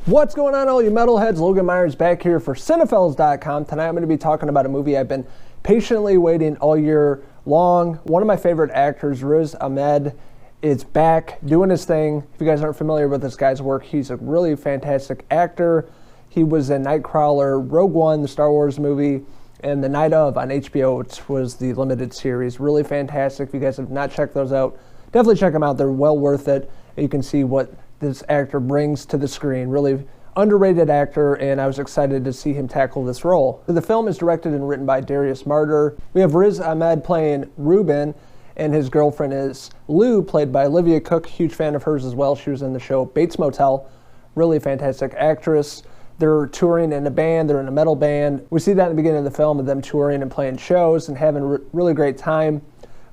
What's going on, all you metalheads? Logan Myers back here for Cinephellas.com. Tonight I'm going to be talking about a movie I've been patiently waiting all year long. One of my favorite actors, Riz Ahmed, is back doing his thing. If you guys aren't familiar with this guy's work, he's a really fantastic actor. He was in Nightcrawler, Rogue One, the Star Wars movie, and The Night Of on HBO, which was the limited series. Really fantastic. If you guys have not checked those out, definitely check them out. They're well worth it. You can see what this actor brings to the screen. Really underrated actor, and I was excited to see him tackle this role. The film is directed and written by Darius Marder. We have Riz Ahmed playing Ruben, and his girlfriend is Lou, played by Olivia Cooke. Huge fan of hers as well. She was in the show Bates Motel. Really fantastic actress. They're touring in a band. They're in a metal band. We see that in the beginning of the film of them touring and playing shows and having a really great time.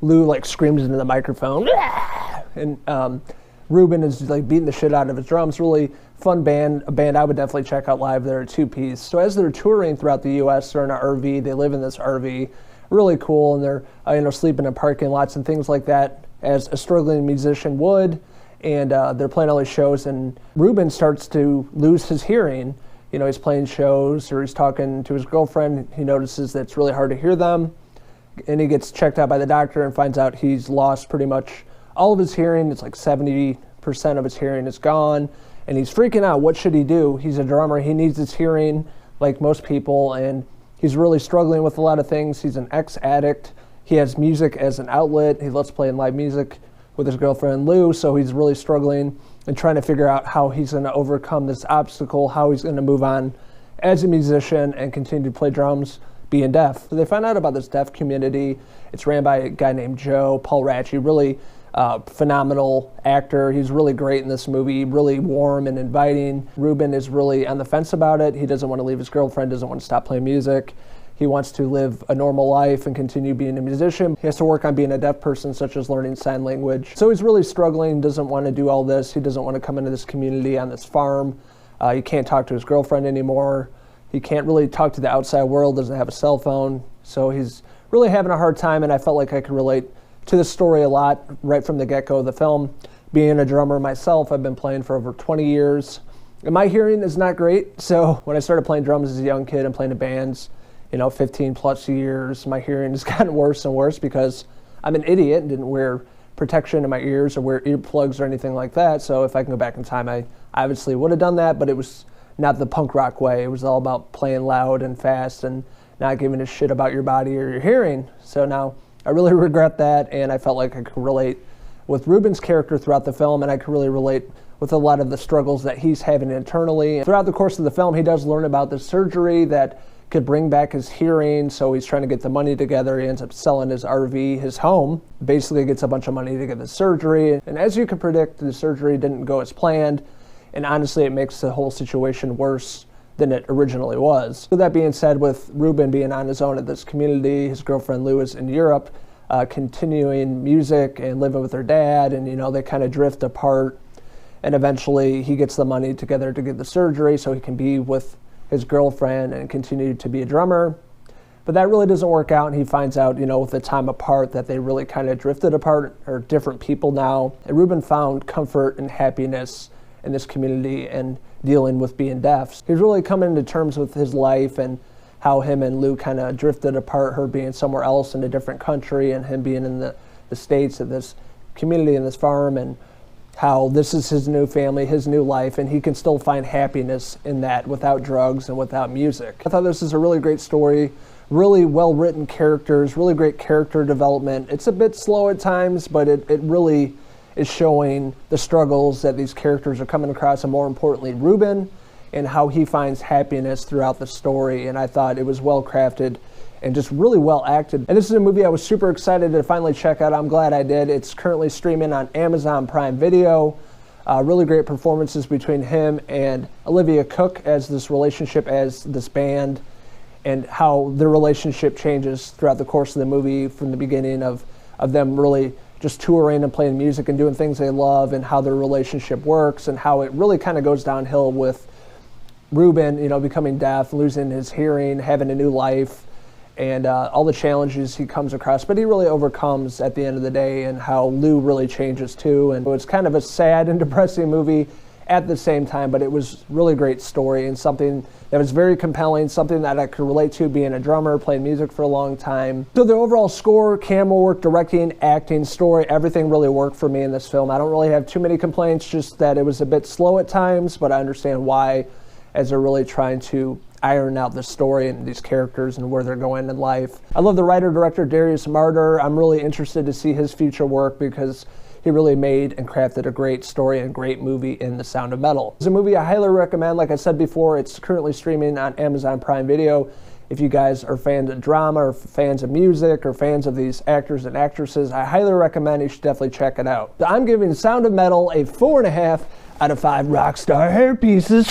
Lou screams into the microphone, and Ruben is beating the shit out of his drums. Really fun band, a band I would definitely check out live. They're a two-piece. So as they're touring throughout the U.S., they're in an RV. They live in this RV. Really cool, and they're sleeping in parking lots and things like that, as a struggling musician would. And they're playing all these shows, and Ruben starts to lose his hearing. He's playing shows, or he's talking to his girlfriend. He notices that it's really hard to hear them, and he gets checked out by the doctor and finds out he's lost pretty much all of his hearing. It's 70% of his hearing is gone, and he's freaking out. What should he do? He's a drummer. He needs his hearing like most people, and he's really struggling with a lot of things. He's an ex-addict. He has music as an outlet. He loves playing live music with his girlfriend Lou, so he's really struggling and trying to figure out how he's going to overcome this obstacle, how he's going to move on as a musician and continue to play drums being deaf. So they find out about this deaf community. It's ran by a guy named Joe Paul Ratchie, really phenomenal actor. He's really great in this movie, really warm and inviting. Ruben is really on the fence about it. He doesn't want to leave his girlfriend, doesn't want to stop playing music. He wants to live a normal life and continue being a musician. He has to work on being a deaf person, such as learning sign language. So he's really struggling, doesn't want to do all this. He doesn't want to come into this community on this farm. He can't talk to his girlfriend anymore. He can't really talk to the outside world, doesn't have a cell phone. So he's really having a hard time, and I felt like I could relate to this story a lot right from the get-go of the film. Being a drummer myself, I've been playing for over 20 years. And my hearing is not great, so when I started playing drums as a young kid and playing in bands, 15 plus years, my hearing has gotten worse and worse because I'm an idiot and didn't wear protection in my ears or wear earplugs or anything like that. So if I can go back in time, I obviously would have done that, but it was not the punk rock way. It was all about playing loud and fast and not giving a shit about your body or your hearing. So now I really regret that, and I felt like I could relate with Ruben's character throughout the film, and I could really relate with a lot of the struggles that he's having internally. Throughout the course of the film, he does learn about the surgery that could bring back his hearing, so he's trying to get the money together. He ends up selling his RV, his home, basically gets a bunch of money to get the surgery. And as you can predict, the surgery didn't go as planned, and honestly, it makes the whole situation worse than it originally was. So that being said, with Ruben being on his own at this community, his girlfriend Lou is in Europe, continuing music and living with her dad, and they kind of drift apart, and eventually he gets the money together to get the surgery so he can be with his girlfriend and continue to be a drummer. But that really doesn't work out, and he finds out, with the time apart, that they really kind of drifted apart, or different people now. And Ruben found comfort and happiness in this community and dealing with being deaf. He's really coming to terms with his life and how him and Lou kind of drifted apart, her being somewhere else in a different country and him being in the States at this community and this farm, and how this is his new family, his new life, and he can still find happiness in that without drugs and without music. I thought this is a really great story, really well-written characters, really great character development. It's a bit slow at times, but it really is showing the struggles that these characters are coming across, and more importantly, Ruben, and how he finds happiness throughout the story. And I thought it was well crafted and just really well acted. And this is a movie I was super excited to finally check out. I'm glad I did. It's currently streaming on Amazon Prime Video. Really great performances between him and Olivia Cooke as this relationship, as this band, and how their relationship changes throughout the course of the movie, from the beginning of them really just touring and playing music and doing things they love, and how their relationship works, and how it really kind of goes downhill with Ruben, becoming deaf, losing his hearing, having a new life, and all the challenges he comes across, but he really overcomes at the end of the day, and how Lou really changes too. And it's kind of a sad and depressing movie at the same time, but it was really great story and something that was very compelling, something that I could relate to being a drummer, playing music for a long time. So the overall score, camera work, directing, acting, story, everything really worked for me in this film. I don't really have too many complaints, just that it was a bit slow at times, but I understand why, as they're really trying to iron out the story and these characters and where they're going in life. I love the writer-director Darius Marder. I'm really interested to see his future work because he really made and crafted a great story and great movie in The Sound of Metal. It's a movie I highly recommend. Like I said before, it's currently streaming on Amazon Prime Video. If you guys are fans of drama or fans of music or fans of these actors and actresses, I highly recommend you should definitely check it out. I'm giving Sound of Metal a 4.5 out of 5 Rockstar hair pieces.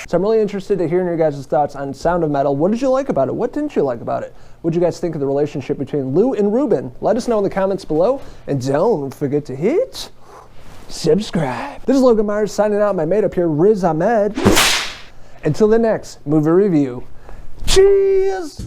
So I'm really interested to hearing your guys' thoughts on Sound of Metal. What did you like about it? What didn't you like about it? What did you guys think of the relationship between Lou and Ruben? Let us know in the comments below. And don't forget to hit subscribe. This is Logan Myers signing out. My mate up here, Riz Ahmed. Until the next movie review. Cheers!